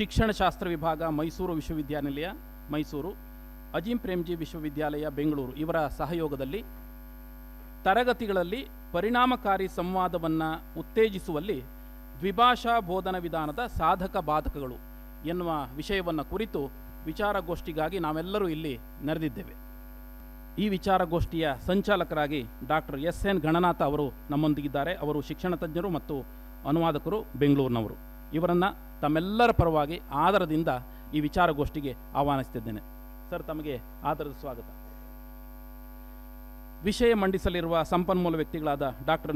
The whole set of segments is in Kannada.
ಶಿಕ್ಷಣಶಾಸ್ತ್ರ ವಿಭಾಗ ಮೈಸೂರು ವಿಶ್ವವಿದ್ಯಾನಿಲಯ ಮೈಸೂರು, ಅಜೀಂ ಪ್ರೇಮ್ಜಿ ವಿಶ್ವವಿದ್ಯಾಲಯ ಬೆಂಗಳೂರು ಇವರ ಸಹಯೋಗದಲ್ಲಿ ತರಗತಿಗಳಲ್ಲಿ ಪರಿಣಾಮಕಾರಿ ಸಂವಾದವನ್ನು ಉತ್ತೇಜಿಸುವಲ್ಲಿ ದ್ವಿಭಾಷಾ ಬೋಧನಾ ವಿಧಾನದ ಸಾಧಕ ಬಾಧಕಗಳು ಎನ್ನುವ ವಿಷಯವನ್ನು ಕುರಿತು ವಿಚಾರಗೋಷ್ಠಿಗಾಗಿ ನಾವೆಲ್ಲರೂ ಇಲ್ಲಿ ನೆರೆದಿದ್ದೇವೆ. ಈ ವಿಚಾರಗೋಷ್ಠಿಯ ಸಂಚಾಲಕರಾಗಿ ಡಾಕ್ಟರ್ ಎಸ್.ಎನ್. ಗಣನಾಥ ಅವರು ನಮ್ಮೊಂದಿಗಿದ್ದಾರೆ. ಅವರು ಶಿಕ್ಷಣ ತಜ್ಞರು ಮತ್ತು ಅನುವಾದಕರು, ಬೆಂಗಳೂರಿನವರು. ಇವರನ್ನು ತಮ್ಮೆಲ್ಲರ ಪರವಾಗಿ ಆದರದಿಂದ ಈ ವಿಚಾರಗೋಷ್ಠಿಗೆ ಆಹ್ವಾನಿಸುತ್ತಿದ್ದೇನೆ. ಸರ್, ತಮಗೆ ಆದರದ ಸ್ವಾಗತ. ವಿಷಯ ಮಂಡಿಸಲಿರುವ ಸಂಪನ್ಮೂಲ ವ್ಯಕ್ತಿಗಳಾದ ಡಾಕ್ಟರ್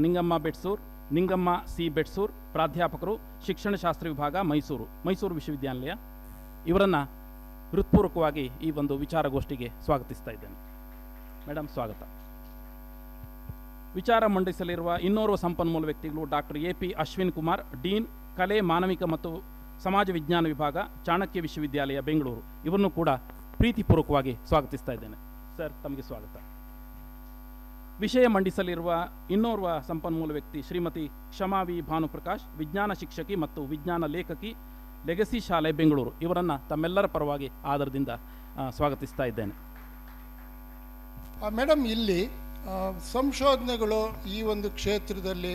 ನಿಂಗಮ್ಮ ಸಿ ಬೆಟ್ಸೂರ್, ಪ್ರಾಧ್ಯಾಪಕರು, ಶಿಕ್ಷಣಶಾಸ್ತ್ರ ವಿಭಾಗ ಮೈಸೂರು ವಿಶ್ವವಿದ್ಯಾನಿಲಯ. ಇವರನ್ನು ಹೃತ್ಪೂರ್ವಕವಾಗಿ ಈ ಒಂದು ವಿಚಾರಗೋಷ್ಠಿಗೆ ಸ್ವಾಗತಿಸ್ತಾ ಇದ್ದೇನೆ. ಮೇಡಮ್, ಸ್ವಾಗತ. ವಿಚಾರ ಮಂಡಿಸಲಿರುವ ಇನ್ನೋರ್ವ ಸಂಪನ್ಮೂಲ ವ್ಯಕ್ತಿಗಳು doctor AP. Ashwin Kumar, dean, ಕಲೆ, ಮಾನವಿಕ ಮತ್ತು ಸಮಾಜ ವಿಜ್ಞಾನ ವಿಭಾಗ, ಚಾಣಕ್ಯ ವಿಶ್ವವಿದ್ಯಾಲಯ ಬೆಂಗಳೂರು. ಇವರನ್ನು ಕೂಡ ಪ್ರೀತಿಪೂರ್ವಕವಾಗಿ ಸ್ವಾಗತಿಸ್ತಾ ಇದ್ದೇನೆ. ಸರ್, ತಮಗೆ ಸ್ವಾಗತ. ವಿಷಯ ಮಂಡಿಸಲಿರುವ ಇನ್ನೋರ್ವ ಸಂಪನ್ಮೂಲ ವ್ಯಕ್ತಿ ಶ್ರೀಮತಿ ಕ್ಷಮಾ ವಿ ಭಾನುಪ್ರಕಾಶ್, ವಿಜ್ಞಾನ ಶಿಕ್ಷಕಿ ಮತ್ತು ವಿಜ್ಞಾನ ಲೇಖಕಿ, ಲೆಗಸಿ ಶಾಲೆ ಬೆಂಗಳೂರು. ಇವರನ್ನು ತಮ್ಮೆಲ್ಲರ ಪರವಾಗಿ ಆದರದಿಂದ ಸ್ವಾಗತಿಸ್ತಾ ಇದ್ದೇನೆ. ಮೇಡಮ್, ಇಲ್ಲಿ ಸಂಶೋಧನೆಗಳು ಈ ಒಂದು ಕ್ಷೇತ್ರದಲ್ಲಿ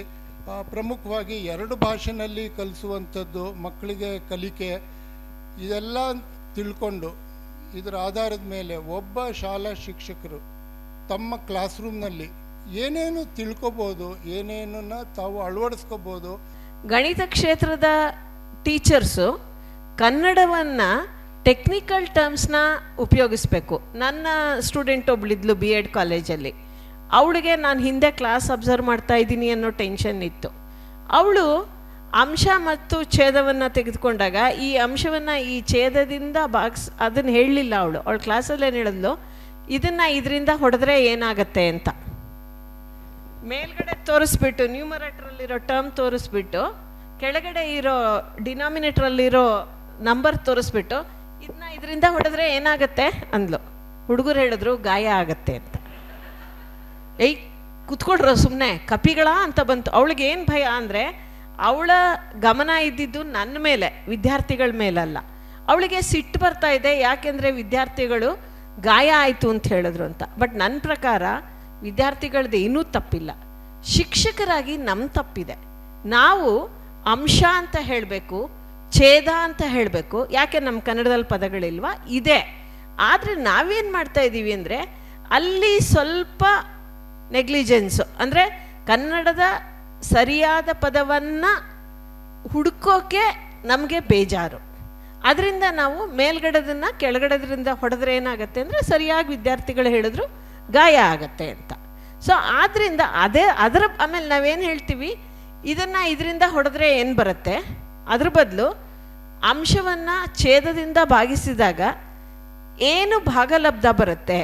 ಪ್ರಮುಖವಾಗಿ 2 ಭಾಷೆಯಲ್ಲಿ ಕಲಿಸುವಂಥದ್ದು, ಮಕ್ಕಳಿಗೆ ಕಲಿಕೆ, ಇದೆಲ್ಲ ತಿಳ್ಕೊಂಡು ಇದರ ಆಧಾರದ ಮೇಲೆ ಒಬ್ಬ ಶಾಲಾ ಶಿಕ್ಷಕರು ತಮ್ಮ ಕ್ಲಾಸ್ ರೂಮ್ನಲ್ಲಿ ಏನೇನು ತಿಳ್ಕೊಬೋದು, ಏನೇನನ್ನ ತಾವು ಅಳವಡಿಸ್ಕೋಬೋದು. ಗಣಿತ ಕ್ಷೇತ್ರದ ಟೀಚರ್ಸು ಕನ್ನಡವನ್ನು ಟೆಕ್ನಿಕಲ್ ಟರ್ಮ್ಸ್ನ ಉಪಯೋಗಿಸ್ಬೇಕು. ನನ್ನ ಸ್ಟೂಡೆಂಟ್ ಒಬ್ಳಿದ್ಲು B.Ed ಕಾಲೇಜಲ್ಲಿ. ಅವಳಿಗೆ ನಾನು ಹಿಂದೆ ಕ್ಲಾಸ್ ಅಬ್ಸರ್ವ್ ಮಾಡ್ತಾ ಇದ್ದೀನಿ ಅನ್ನೋ ಟೆನ್ಷನ್ ಇತ್ತು. ಅವಳು ಅಂಶ ಮತ್ತು ಛೇದವನ್ನು ತೆಗೆದುಕೊಂಡಾಗ ಈ ಅಂಶವನ್ನು ಈ ಛೇದದಿಂದ ಅದನ್ನು ಹೇಳಲಿಲ್ಲ. ಅವಳ ಕ್ಲಾಸಲ್ಲೇನು ಹೇಳಿದ್ಲು, ಇದರಿಂದ ಹೊಡೆದ್ರೆ ಏನಾಗತ್ತೆ ಅಂತ ಮೇಲ್ಗಡೆ ತೋರಿಸ್ಬಿಟ್ಟು, ನ್ಯೂಮರೇಟರಲ್ಲಿರೋ ಟರ್ಮ್ ತೋರಿಸ್ಬಿಟ್ಟು, ಕೆಳಗಡೆ ಇರೋ ಡಿನಾಮಿನೇಟ್ರಲ್ಲಿರೋ ನಂಬರ್ ತೋರಿಸ್ಬಿಟ್ಟು, ಇದರಿಂದ ಹೊಡೆದ್ರೆ ಏನಾಗತ್ತೆ ಅಂದ್ಲು. ಹುಡುಗರು ಹೇಳಿದ್ರು ಗಾಯ ಆಗತ್ತೆ ಅಂತ. ಕುತ್ಕೊಳ್ರೋ ಸುಮ್ಮನೆ, ಕಪಿಗಳ ಅಂತ ಬಂತು. ಅವಳಿಗೆ ಏನು ಭಯ ಅಂದರೆ, ಅವಳ ಗಮನ ಇದ್ದಿದ್ದು ನನ್ನ ಮೇಲೆ, ವಿದ್ಯಾರ್ಥಿಗಳ ಮೇಲಲ್ಲ. ಅವಳಿಗೆ ಸಿಟ್ಟು ಬರ್ತಾ ಇದೆ, ಯಾಕೆಂದರೆ ವಿದ್ಯಾರ್ಥಿಗಳು ಗಾಯ ಆಯಿತು ಅಂತ ಹೇಳಿದ್ರು ಅಂತ. ಬಟ್ ನನ್ನ ಪ್ರಕಾರ ವಿದ್ಯಾರ್ಥಿಗಳದ್ದು ಏನೂ ತಪ್ಪಿಲ್ಲ. ಶಿಕ್ಷಕರಾಗಿ ನಮ್ಮ ತಪ್ಪಿದೆ. ನಾವು ಅಂಶ ಅಂತ ಹೇಳಬೇಕು, ಛೇದ ಅಂತ ಹೇಳಬೇಕು. ಯಾಕೆ ನಮ್ಮ ಕನ್ನಡದಲ್ಲಿ ಪದಗಳಿಲ್ವಾ? ಇದೆ. ಆದರೆ ನಾವೇನು ಮಾಡ್ತಾ ಇದ್ದೀವಿ ಅಂದರೆ, ಅಲ್ಲಿ ಸ್ವಲ್ಪ ನೆಗ್ಲಿಜೆನ್ಸು, ಅಂದರೆ ಕನ್ನಡದ ಸರಿಯಾದ ಪದವನ್ನು ಹುಡುಕೋಕೆ ನಮಗೆ ಬೇಜಾರು. ಅದರಿಂದ ನಾವು ಮೇಲ್ಗಡೆದನ್ನು ಕೆಳಗಡೆದ್ರಿಂದ ಹೊಡೆದ್ರೆ ಏನಾಗುತ್ತೆ ಅಂದರೆ, ಸರಿಯಾಗಿ ವಿದ್ಯಾರ್ಥಿಗಳು ಹೇಳಿದ್ರು ಗಾಯ ಆಗತ್ತೆ ಅಂತ. ಸೊ ಆದ್ದರಿಂದ ಅದರ ಆಮೇಲೆ ನಾವೇನು ಹೇಳ್ತೀವಿ, ಇದರಿಂದ ಹೊಡೆದ್ರೆ ಏನು ಬರುತ್ತೆ, ಅದ್ರ ಬದಲು ಅಂಶವನ್ನು ಛೇದದಿಂದ ಭಾಗಿಸಿದಾಗ ಏನು ಭಾಗಲಬ್ಧ ಬರುತ್ತೆ.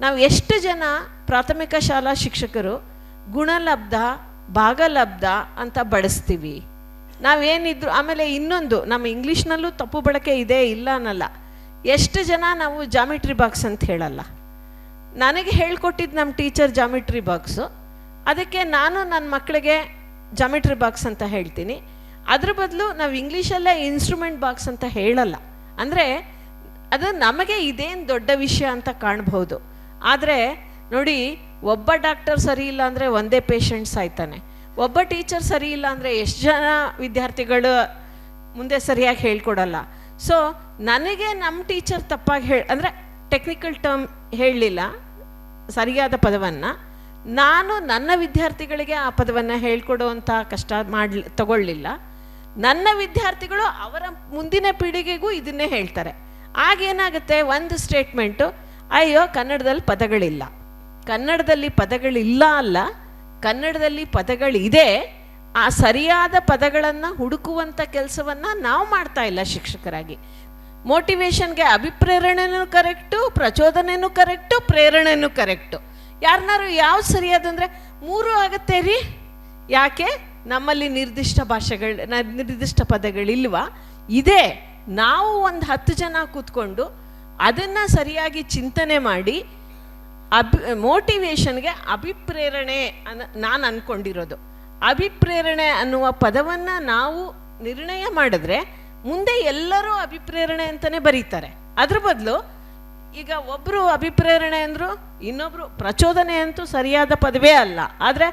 ನಾವು ಎಷ್ಟು ಜನ ಪ್ರಾಥಮಿಕ ಶಾಲಾ ಶಿಕ್ಷಕರು ಗುಣಲಬ್ಧ, ಭಾಗಲಬ್ಧ ಅಂತ ಬಳಸ್ತೀವಿ ನಾವೇನಿದ್ರು. ಆಮೇಲೆ ಇನ್ನೊಂದು, ನಮ್ಮ ಇಂಗ್ಲೀಷ್ನಲ್ಲೂ ತಪ್ಪು ಬಳಕೆ ಇದೆ, ಇಲ್ಲ ಅನ್ನಲ್ಲ. ಎಷ್ಟು ಜನ ನಾವು ಜಾಮಿಟ್ರಿ ಬಾಕ್ಸ್ ಅಂತ ಹೇಳಲ್ಲ. ನನಗೆ ಹೇಳ್ಕೊಟ್ಟಿದ್ದು ನಮ್ಮ ಟೀಚರ್ ಜಾಮಿಟ್ರಿ ಬಾಕ್ಸು, ಅದಕ್ಕೆ ನಾನು ನನ್ನ ಮಕ್ಕಳಿಗೆ ಜಾಮಿಟ್ರಿ ಬಾಕ್ಸ್ ಅಂತ ಹೇಳ್ತೀನಿ. ಅದ್ರ ಬದಲು ನಾವು ಇಂಗ್ಲೀಷಲ್ಲೇ ಇನ್ಸ್ಟ್ರೂಮೆಂಟ್ ಬಾಕ್ಸ್ ಅಂತ ಹೇಳಲ್ಲ. ಅಂದರೆ ಅದು ನಮಗೆ ಇದೇನು ದೊಡ್ಡ ವಿಷಯ ಅಂತ ಕಾಣ್ಬೋದು. ಆದರೆ ನೋಡಿ, ಒಬ್ಬ ಡಾಕ್ಟರ್ ಸರಿ ಇಲ್ಲ ಅಂದರೆ ಒಂದೇ ಪೇಷಂಟ್ ಸಾಯ್ತಾನೆ. ಒಬ್ಬ ಟೀಚರ್ ಸರಿ ಇಲ್ಲ ಅಂದರೆ ಎಷ್ಟು ಜನ ವಿದ್ಯಾರ್ಥಿಗಳು ಮುಂದೆ ಸರಿಯಾಗಿ ಹೇಳ್ಕೊಡಲ್ಲ. ಸೊ ನನಗೆ ನಮ್ಮ ಟೀಚರ್ ತಪ್ಪಾಗಿ ಅಂದರೆ ಟೆಕ್ನಿಕಲ್ ಟರ್ಮ್ ಹೇಳಲಿಲ್ಲ, ಸರಿಯಾದ ಪದವನ್ನು, ನಾನು ನನ್ನ ವಿದ್ಯಾರ್ಥಿಗಳಿಗೆ ಆ ಪದವನ್ನು ಹೇಳ್ಕೊಡುವಂಥ ಕಷ್ಟ ತಗೊಳ್ಳಿಲ್ಲ. ನನ್ನ ವಿದ್ಯಾರ್ಥಿಗಳು ಅವರ ಮುಂದಿನ ಪೀಳಿಗೆಗೂ ಇದನ್ನೇ ಹೇಳ್ತಾರೆ. ಆಗೇನಾಗುತ್ತೆ, ಒಂದು ಸ್ಟೇಟ್ಮೆಂಟು, ಅಯ್ಯೋ ಕನ್ನಡದಲ್ಲಿ ಪದಗಳಿಲ್ಲ. ಕನ್ನಡದಲ್ಲಿ ಪದಗಳಿಲ್ಲ ಅಲ್ಲ, ಕನ್ನಡದಲ್ಲಿ ಪದಗಳಿದೆ. ಆ ಸರಿಯಾದ ಪದಗಳನ್ನು ಹುಡುಕುವಂಥ ಕೆಲಸವನ್ನು ನಾವು ಮಾಡ್ತಾ ಇಲ್ಲ ಶಿಕ್ಷಕರಾಗಿ. ಮೋಟಿವೇಶನ್ಗೆ ಅಭಿಪ್ರೇರಣೆನೂ ಕರೆಕ್ಟು, ಪ್ರಚೋದನೆಯೂ ಕರೆಕ್ಟು, ಪ್ರೇರಣೆನೂ ಕರೆಕ್ಟು. ಯಾರನ್ನಾರು ಯಾವ್ದು ಸರಿಯಾದಂದರೆ 3 ಆಗುತ್ತೆ ರೀ. ಯಾಕೆ? ನಮ್ಮಲ್ಲಿ ನಿರ್ದಿಷ್ಟ ಪದಗಳಿಲ್ವಾ? ಇದೆ. ನಾವು ಒಂದು 10 ಜನ ಕೂತ್ಕೊಂಡು ಅದನ್ನು ಸರಿಯಾಗಿ ಚಿಂತನೆ ಮಾಡಿ ಮೋಟಿವೇಶನ್ಗೆ ಅಭಿಪ್ರೇರಣೆ ನಾನು ಅಂದ್ಕೊಂಡಿರೋದು. ಅಭಿಪ್ರೇರಣೆ ಅನ್ನುವ ಪದವನ್ನು ನಾವು ನಿರ್ಣಯ ಮಾಡಿದ್ರೆ ಮುಂದೆ ಎಲ್ಲರೂ ಅಭಿಪ್ರೇರಣೆ ಅಂತಲೇ ಬರೀತಾರೆ. ಅದ್ರ ಬದಲು ಈಗ ಒಬ್ಬರು ಅಭಿಪ್ರೇರಣೆ ಅಂದರು, ಇನ್ನೊಬ್ಬರು ಪ್ರಚೋದನೆ ಅಂತೂ ಸರಿಯಾದ ಪದವೇ ಅಲ್ಲ, ಆದರೆ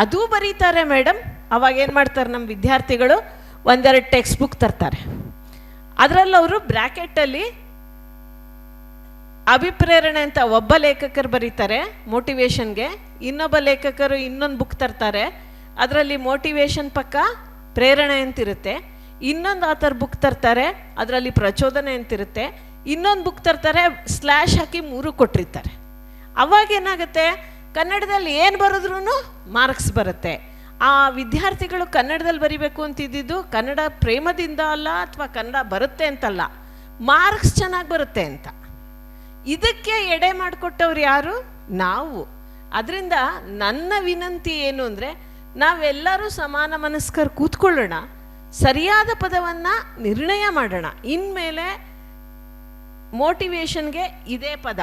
ಅದೂ ಬರೀತಾರೆ ಮೇಡಮ್. ಅವಾಗ ಏನು ಮಾಡ್ತಾರೆ ನಮ್ಮ ವಿದ್ಯಾರ್ಥಿಗಳು, ಒಂದೆರಡು ಟೆಕ್ಸ್ಟ್ ಬುಕ್ ತರ್ತಾರೆ. ಅದರಲ್ಲಿ ಅವರು ಬ್ರ್ಯಾಕೆಟಲ್ಲಿ ಅಭಿಪ್ರೇರಣೆ ಅಂತ ಒಬ್ಬ ಲೇಖಕರು ಬರೀತಾರೆ ಮೋಟಿವೇಶನ್ಗೆ, ಇನ್ನೊಬ್ಬ ಲೇಖಕರು ಇನ್ನೊಂದು ಬುಕ್ ತರ್ತಾರೆ, ಅದರಲ್ಲಿ ಮೋಟಿವೇಶನ್ ಪಕ್ಕ ಪ್ರೇರಣೆ ಅಂತಿರುತ್ತೆ. ಇನ್ನೊಂದು ಆಥರ್ ಬುಕ್ ತರ್ತಾರೆ, ಅದರಲ್ಲಿ ಪ್ರಚೋದನೆ ಅಂತಿರುತ್ತೆ. ಇನ್ನೊಂದು ಬುಕ್ ತರ್ತಾರೆ, ಸ್ಲ್ಯಾಶ್ ಹಾಕಿ 3 ಕೊಟ್ಟಿರ್ತಾರೆ. ಅವಾಗ ಏನಾಗುತ್ತೆ, ಕನ್ನಡದಲ್ಲಿ ಏನು ಬರೆದ್ರೂ ಮಾರ್ಕ್ಸ್ ಬರುತ್ತೆ. ಆ ವಿದ್ಯಾರ್ಥಿಗಳು ಕನ್ನಡದಲ್ಲಿ ಬರಿಬೇಕು ಅಂತಿದ್ದು ಕನ್ನಡ ಪ್ರೇಮದಿಂದ ಅಲ್ಲ, ಅಥವಾ ಕನ್ನಡ ಬರುತ್ತೆ ಅಂತಲ್ಲ, ಮಾರ್ಕ್ಸ್ ಚೆನ್ನಾಗಿ ಬರುತ್ತೆ ಅಂತ. ಇದಕ್ಕೆ ಎಡೆ ಮಾಡಿಕೊಟ್ಟವ್ರು ಯಾರು? ನಾವು. ಅದರಿಂದ ನನ್ನ ವಿನಂತಿ ಏನು ಅಂದರೆ, ನಾವೆಲ್ಲರೂ ಸಮಾನ ಮನಸ್ಕರು ಕೂತ್ಕೊಳ್ಳೋಣ, ಸರಿಯಾದ ಪದವನ್ನು ನಿರ್ಣಯ ಮಾಡೋಣ. ಇನ್ಮೇಲೆ ಮೋಟಿವೇಶನ್ಗೆ ಇದೇ ಪದ,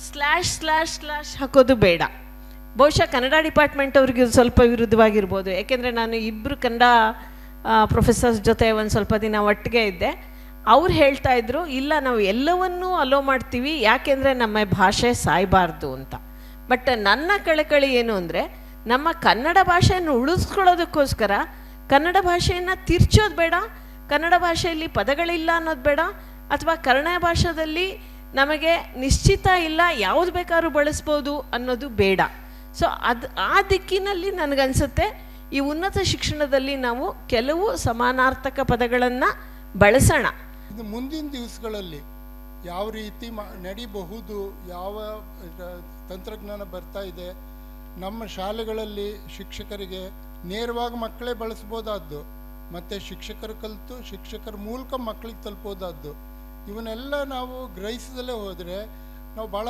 ಸ್ಲ್ಯಾಶ್ ಸ್ಲ್ಯಾಶ್ ಸ್ಲ್ಯಾಶ್ ಹಾಕೋದು ಬೇಡ. ಬಹುಶಃ ಕನ್ನಡ ಡಿಪಾರ್ಟ್ಮೆಂಟ್ ಅವ್ರಿಗೆ ಸ್ವಲ್ಪ ವಿರುದ್ಧವಾಗಿರ್ಬೋದು, ಯಾಕೆಂದರೆ ನಾನು ಇಬ್ಬರು ಕನ್ನಡ ಪ್ರೊಫೆಸರ್ಸ್ ಜೊತೆ ಒಂದು ಸ್ವಲ್ಪ ದಿನ ಒಟ್ಟಿಗೆ ಇದ್ದೆ. ಅವ್ರು ಹೇಳ್ತಾ ಇದ್ರು, ಇಲ್ಲ ನಾವು ಎಲ್ಲವನ್ನೂ ಅಲೋ ಮಾಡ್ತೀವಿ, ಯಾಕೆಂದರೆ ನಮ್ಮ ಭಾಷೆ ಸಾಯಬಾರ್ದು ಅಂತ. ಬಟ್ ನನ್ನ ಕಳಕಳಿ ಏನು ಅಂದರೆ, ನಮ್ಮ ಕನ್ನಡ ಭಾಷೆಯನ್ನು ಉಳಿಸ್ಕೊಳ್ಳೋದಕ್ಕೋಸ್ಕರ ಕನ್ನಡ ಭಾಷೆಯನ್ನು ತಿರ್ಚೋದು ಬೇಡ, ಕನ್ನಡ ಭಾಷೆಯಲ್ಲಿ ಪದಗಳಿಲ್ಲ ಅನ್ನೋದು ಬೇಡ, ಅಥವಾ ಕನ್ನಡ ಭಾಷೆಯಲ್ಲಿ ನಮಗೆ ನಿಶ್ಚಿತ ಇಲ್ಲ, ಯಾವುದು ಬೇಕಾದ್ರೂ ಬಳಸ್ಬೋದು ಅನ್ನೋದು ಬೇಡ. ಸೊ ಆ ದಿಕ್ಕಿನಲ್ಲಿ ನನಗನ್ಸುತ್ತೆ ಈ ಉನ್ನತ ಶಿಕ್ಷಣದಲ್ಲಿ ನಾವು ಕೆಲವು ಸಮಾನಾರ್ಥಕ ಪದಗಳನ್ನು ಬಳಸೋಣ. ಇದು ಮುಂದಿನ ದಿವಸಗಳಲ್ಲಿ ಯಾವ ರೀತಿ ನಡಿಬಹುದು, ಯಾವ ತಂತ್ರಜ್ಞಾನ ಬರ್ತಾ ಇದೆ, ನಮ್ಮ ಶಾಲೆಗಳಲ್ಲಿ ಶಿಕ್ಷಕರಿಗೆ ನೇರವಾಗಿ ಮಕ್ಕಳೇ ಬಳಸ್ಬೋದಾದ್ದು, ಮತ್ತು ಶಿಕ್ಷಕರು ಕಲಿತು ಶಿಕ್ಷಕರ ಮೂಲಕ ಮಕ್ಕಳಿಗೆ ತಲುಪೋದಾದ್ದು, ಇವನ್ನೆಲ್ಲ ನಾವು ಗ್ರಹಿಸದಲ್ಲೇ ಹೋದರೆ ನಾವು ಭಾಳ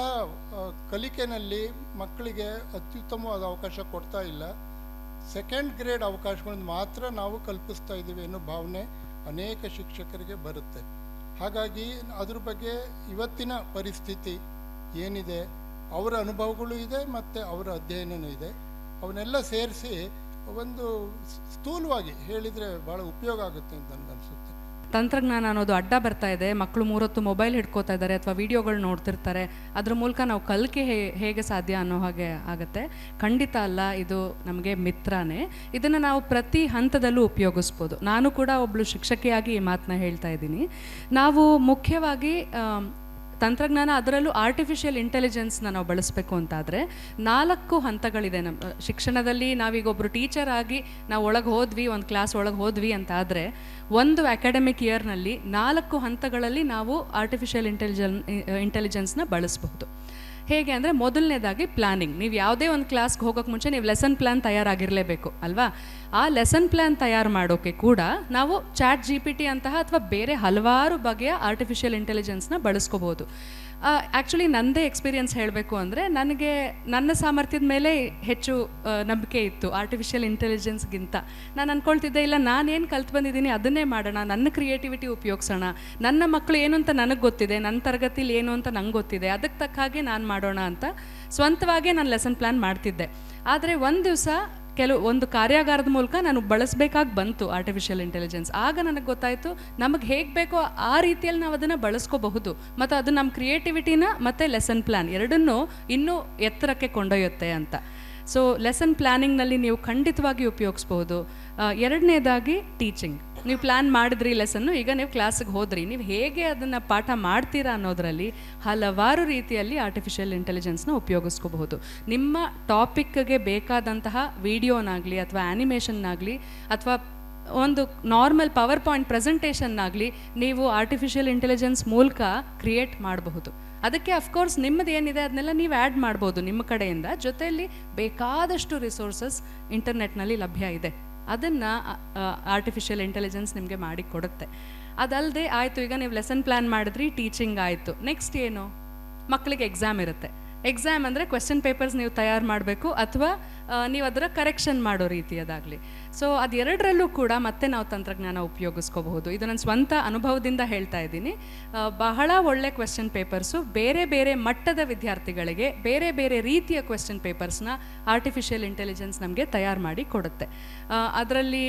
ಕಲಿಕೆಯಲ್ಲಿ ಮಕ್ಕಳಿಗೆ ಅತ್ಯುತ್ತಮವಾದ ಅವಕಾಶ ಕೊಡ್ತಾ ಇಲ್ಲ. ಸೆಕೆಂಡ್ ಗ್ರೇಡ್ ಅವಕಾಶಗಳನ್ನು ಮಾತ್ರ ನಾವು ಕಲ್ಪಿಸ್ತಾ ಇದ್ದೀವಿ ಅನ್ನೋ ಭಾವನೆ ಅನೇಕ ಶಿಕ್ಷಕರಿಗೆ ಬರುತ್ತೆ. ಹಾಗಾಗಿ ಅದ್ರ ಬಗ್ಗೆ ಇವತ್ತಿನ ಪರಿಸ್ಥಿತಿ ಏನಿದೆ, ಅವರ ಅನುಭವಗಳು ಇದೆ ಮತ್ತು ಅವರ ಅಧ್ಯಯನವೂ ಇದೆ. ಅವನ್ನೆಲ್ಲ ಸೇರಿಸಿ ಒಂದು ಸ್ಥೂಲವಾಗಿ ಹೇಳಿದರೆ ಭಾಳ ಉಪಯೋಗ ಆಗುತ್ತೆ ಅಂತ ನನಗನ್ಸುತ್ತೆ. ತಂತ್ರಜ್ಞಾನ ಅನ್ನೋದು ಅಡ್ಡ ಬರ್ತಾ ಇದೆ, ಮಕ್ಕಳು 3 ಹೊತ್ತು ಮೊಬೈಲ್ ಹಿಡ್ಕೋತಾ ಇದ್ದಾರೆ ಅಥವಾ ವಿಡಿಯೋಗಳು ನೋಡ್ತಿರ್ತಾರೆ. ಅದ್ರ ಮೂಲಕ ನಾವು ಕಲಿಕೆ ಹೇಗೆ ಸಾಧ್ಯ ಅನ್ನೋ ಹಾಗೆ ಆಗುತ್ತೆ? ಖಂಡಿತ ಅಲ್ಲ, ಇದು ನಮಗೆ ಮಿತ್ರನೇ. ಇದನ್ನು ನಾವು ಪ್ರತಿ ಹಂತದಲ್ಲೂ ಉಪಯೋಗಿಸ್ಬೋದು. ನಾನು ಕೂಡ ಒಬ್ಬಳು ಶಿಕ್ಷಕಿಯಾಗಿ ಈ ಮಾತನ್ನ ಹೇಳ್ತಾ ಇದ್ದೀನಿ. ನಾವು ಮುಖ್ಯವಾಗಿ ತಂತ್ರಜ್ಞಾನ, ಅದರಲ್ಲೂ ಆರ್ಟಿಫಿಷಿಯಲ್ ಇಂಟೆಲಿಜೆನ್ಸ್ನ ನಾವು ಬಳಸಬೇಕು ಅಂತಾದರೆ 4 ಹಂತಗಳಿದೆ ನಮ್ಮ ಶಿಕ್ಷಣದಲ್ಲಿ. ನಾವೀಗ ಒಬ್ಬರು ಟೀಚರ್ ಆಗಿ ನಾವು ಒಳಗೆ ಹೋದ್ವಿ, ಒಂದು ಕ್ಲಾಸ್ ಒಳಗೆ ಹೋದ್ವಿ ಅಂತ ಆದರೆ, ಒಂದು ಅಕಾಡೆಮಿಕ್ ಇಯರ್ನಲ್ಲಿ 4 ಹಂತಗಳಲ್ಲಿ ನಾವು ಆರ್ಟಿಫಿಷಿಯಲ್ ಇಂಟೆಲಿಜೆನ್ಸ್ನ ಬಳಸಬಹುದು. ಹೇಗೆ ಅಂದರೆ, ಮೊದಲನೇದಾಗಿ ಪ್ಲಾನಿಂಗ್. ನೀವು ಯಾವುದೇ ಒಂದು ಕ್ಲಾಸ್ಗೆ ಹೋಗೋಕ್ಕೆ ಮುಂಚೆ ನೀವು ಲೆಸನ್ ಪ್ಲ್ಯಾನ್ ತಯಾರಾಗಿರಲೇಬೇಕು ಅಲ್ವಾ? ಆ ಲೆಸನ್ ಪ್ಲ್ಯಾನ್ ತಯಾರು ಮಾಡೋಕ್ಕೆ ಕೂಡ ನಾವು ChatGPT ಅಂತಹ ಅಥವಾ ಬೇರೆ ಹಲವಾರು ಬಗೆಯ ಆರ್ಟಿಫಿಷಿಯಲ್ ಇಂಟೆಲಿಜೆನ್ಸ್ನ ಬಳಸ್ಕೋಬೋದು. ಆ್ಯಕ್ಚುಲಿ ನನ್ನದೇ ಎಕ್ಸ್ಪೀರಿಯನ್ಸ್ ಹೇಳಬೇಕು ಅಂದರೆ, ನನಗೆ ನನ್ನ ಸಾಮರ್ಥ್ಯದ ಮೇಲೆ ಹೆಚ್ಚು ನಂಬಿಕೆ ಇತ್ತು ಆರ್ಟಿಫಿಷಿಯಲ್ ಇಂಟೆಲಿಜೆನ್ಸ್ಗಿಂತ. ನಾನು ಅಂದ್ಕೊಳ್ತಿದ್ದೆ, ಇಲ್ಲ ನಾನೇನು ಕಲ್ತು ಬಂದಿದ್ದೀನಿ ಅದನ್ನೇ ಮಾಡೋಣ, ನನ್ನ ಕ್ರಿಯೇಟಿವಿಟಿ ಉಪಯೋಗಿಸೋಣ, ನನ್ನ ಮಕ್ಕಳು ಏನು ಅಂತ ನನಗೆ ಗೊತ್ತಿದೆ, ನನ್ನ ತರಗತಿಲಿ ಏನು ಅಂತ ನಂಗೆ ಗೊತ್ತಿದೆ, ಅದಕ್ಕೆ ತಕ್ಕ ಹಾಗೆ ನಾನು ಮಾಡೋಣ ಅಂತ ಸ್ವಂತವಾಗೇ ನಾನು ಲೆಸನ್ ಪ್ಲ್ಯಾನ್ ಮಾಡ್ತಿದ್ದೆ. ಆದರೆ ಒಂದು ದಿವಸ ಒಂದು ಕಾರ್ಯಾಗಾರದ ಮೂಲಕ ನಾನು ಬಳಸಬೇಕಾಗಿ ಬಂತು ಆರ್ಟಿಫಿಷಿಯಲ್ ಇಂಟೆಲಿಜೆನ್ಸ್. ಆಗ ನನಗೆ ಗೊತ್ತಾಯಿತು, ನಮಗೆ ಹೇಗೆ ಬೇಕೋ ಆ ರೀತಿಯಲ್ಲಿ ನಾವು ಅದನ್ನು ಬಳಸ್ಕೋಬಹುದು, ಮತ್ತು ಅದು ನಮ್ಮ ಕ್ರಿಯೇಟಿವಿಟಿನ ಮತ್ತು ಲೆಸನ್ ಪ್ಲ್ಯಾನ್ ಎರಡನ್ನೂ ಇನ್ನೂ ಎತ್ತರಕ್ಕೆ ಕೊಂಡೊಯ್ಯುತ್ತೆ ಅಂತ. ಸೊ ಲೆಸನ್ ಪ್ಲ್ಯಾನಿಂಗ್ನಲ್ಲಿ ನೀವು ಖಂಡಿತವಾಗಿ ಉಪಯೋಗಿಸ್ಬೋದು. ಎರಡನೇದಾಗಿ ಟೀಚಿಂಗ್. ನೀವು ಪ್ಲ್ಯಾನ್ ಮಾಡಿದ್ರಿ ಲೆಸನ್ನು, ಈಗ ನೀವು ಕ್ಲಾಸಿಗೆ ಹೋದ್ರಿ, ನೀವು ಹೇಗೆ ಅದನ್ನು ಪಾಠ ಮಾಡ್ತೀರಾ ಅನ್ನೋದರಲ್ಲಿ ಹಲವಾರು ರೀತಿಯಲ್ಲಿ ಆರ್ಟಿಫಿಷಿಯಲ್ ಇಂಟೆಲಿಜೆನ್ಸ್ನ ಉಪಯೋಗಿಸ್ಕೋಬಹುದು. ನಿಮ್ಮ ಟಾಪಿಕ್ಗೆ ಬೇಕಾದಂತಹ ವಿಡಿಯೋನಾಗಲಿ ಅಥವಾ ಆ್ಯನಿಮೇಷನ್ನಾಗಲಿ ಅಥವಾ ಒಂದು ನಾರ್ಮಲ್ ಪವರ್ ಪಾಯಿಂಟ್ ಪ್ರೆಸೆಂಟೇಷನ್ನಾಗಲಿ ನೀವು ಆರ್ಟಿಫಿಷಿಯಲ್ ಇಂಟೆಲಿಜೆನ್ಸ್ ಮೂಲಕ ಕ್ರಿಯೇಟ್ ಮಾಡಬಹುದು. ಅದಕ್ಕೆ ಅಫ್ಕೋರ್ಸ್ ನಿಮ್ಮದು ಏನಿದೆ ಅದನ್ನೆಲ್ಲ ನೀವು ಆ್ಯಡ್ ಮಾಡ್ಬೋದು ನಿಮ್ಮ ಕಡೆಯಿಂದ. ಜೊತೆಯಲ್ಲಿ ಬೇಕಾದಷ್ಟು ರಿಸೋರ್ಸಸ್ ಇಂಟರ್ನೆಟ್ನಲ್ಲಿ ಲಭ್ಯ ಇದೆ, ಅದನ್ನು ಆರ್ಟಿಫಿಷಿಯಲ್ ಇಂಟೆಲಿಜೆನ್ಸ್ ನಿಮಗೆ ಮಾಡಿ ಕೊಡುತ್ತೆ. ಅದಲ್ಲದೆ ಆಯಿತು, ಈಗ ನೀವು ಲೆಸನ್ ಪ್ಲ್ಯಾನ್ ಮಾಡಿದ್ರಿ, ಟೀಚಿಂಗ್ ಆಯಿತು, ನೆಕ್ಸ್ಟ್ ಏನು? ಮಕ್ಕಳಿಗೆ ಎಕ್ಸಾಮ್ ಇರುತ್ತೆ. ಎಕ್ಸಾಮ್ ಅಂದರೆ ಕ್ವೆಶ್ಚನ್ ಪೇಪರ್ಸ್ ನೀವು ತಯಾರು ಮಾಡಬೇಕು, ಅಥವಾ ನೀವು ಅದರ ಕರೆಕ್ಷನ್ ಮಾಡೋ ರೀತಿಯದಾಗಲಿ. ಸೊ ಅದೆರಡರಲ್ಲೂ ಕೂಡ ಮತ್ತೆ ನಾವು ತಂತ್ರಜ್ಞಾನ ಉಪಯೋಗಿಸ್ಕೋಬಹುದು. ಇದು ನನ್ನ ಸ್ವಂತ ಅನುಭವದಿಂದ ಹೇಳ್ತಾ ಇದ್ದೀನಿ. ಬಹಳ ಒಳ್ಳೆ ಕ್ವೆಶ್ಚನ್ ಪೇಪರ್ಸು ಬೇರೆ ಬೇರೆ ಮಟ್ಟದ ವಿದ್ಯಾರ್ಥಿಗಳಿಗೆ ಬೇರೆ ಬೇರೆ ರೀತಿಯ ಕ್ವೆಶ್ಚನ್ ಪೇಪರ್ಸ್ನ ಆರ್ಟಿಫಿಷಿಯಲ್ ಇಂಟೆಲಿಜೆನ್ಸ್ ನಮಗೆ ತಯಾರು ಮಾಡಿ ಕೊಡುತ್ತೆ. ಅದರಲ್ಲಿ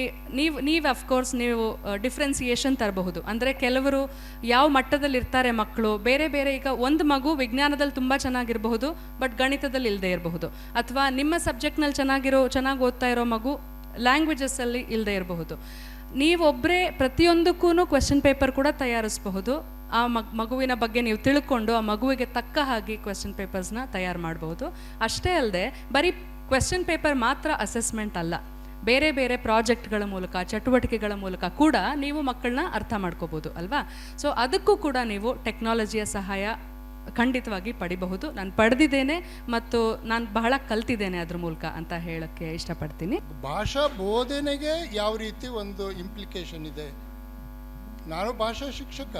ನೀವು ಅಫ್ಕೋರ್ಸ್ ನೀವು ಡಿಫ್ರೆನ್ಸಿಯೇಷನ್ ತರಬಹುದು. ಅಂದರೆ ಕೆಲವರು ಯಾವ ಮಟ್ಟದಲ್ಲಿ ಇರ್ತಾರೆ ಮಕ್ಕಳು, ಬೇರೆ ಬೇರೆ, ಈಗ ಒಂದು ಮಗು ವಿಜ್ಞಾನದಲ್ಲಿ ತುಂಬ ಚೆನ್ನಾಗಿರಬಹುದು ಬಟ್ ಗಣಿತದಲ್ಲಿ ಇಲ್ಲದೆ ಇರಬಹುದು, ಅಥವಾ ನಿಮ್ಮ ಸಬ್ಜೆಕ್ಟ್ನಲ್ಲಿ ಚೆನ್ನಾಗಿ ಓದ್ತಾ ಇರೋ ಮಗು ಲ್ಯಾಂಗ್ವೇಜಸ್ಸಲ್ಲಿ ಇಲ್ಲದೆ ಇರಬಹುದು. ನೀವೊಬ್ಬರೇ ಪ್ರತಿಯೊಂದಕ್ಕೂ ಕ್ವೆಶ್ಚನ್ ಪೇಪರ್ ಕೂಡ ತಯಾರಿಸಬಹುದು. ಆ ಮಗುವಿನ ಬಗ್ಗೆ ನೀವು ತಿಳ್ಕೊಂಡು ಆ ಮಗುವಿಗೆ ತಕ್ಕ ಹಾಗೆ ಕ್ವೆಶ್ಚನ್ ಪೇಪರ್ಸ್ನ ತಯಾರು ಮಾಡಬಹುದು. ಅಷ್ಟೇ ಅಲ್ಲದೆ ಬರೀ ಕ್ವೆಶ್ಚನ್ ಪೇಪರ್ ಮಾತ್ರ ಅಸೆಸ್ಮೆಂಟ್ ಅಲ್ಲ, ಬೇರೆ ಬೇರೆ ಪ್ರಾಜೆಕ್ಟ್ಗಳ ಮೂಲಕ, ಚಟುವಟಿಕೆಗಳ ಮೂಲಕ ಕೂಡ ನೀವು ಮಕ್ಕಳನ್ನ ಅರ್ಥ ಮಾಡ್ಕೋಬೋದು ಅಲ್ವಾ. ಸೊ ಅದಕ್ಕೂ ಕೂಡ ನೀವು ಟೆಕ್ನಾಲಜಿಯ ಸಹಾಯ ಖಂಡಿತವಾಗಿ ಪಡಿಬಹುದು. ನಾನು ಪಡೆದಿದ್ದೇನೆ ಮತ್ತು ನಾನು ಬಹಳ ಕಲ್ತಿದ್ದೇನೆ ಅದ್ರ ಮೂಲಕ ಅಂತ ಹೇಳಕ್ಕೆ ಇಷ್ಟಪಡ್ತೀನಿ. ಭಾಷಾ ಬೋಧನೆಗೆ ಯಾವ ರೀತಿ ಒಂದು ಇಂಪ್ಲಿಕೇಶನ್ ಇದೆ. ನಾನು ಭಾಷಾ ಶಿಕ್ಷಕ,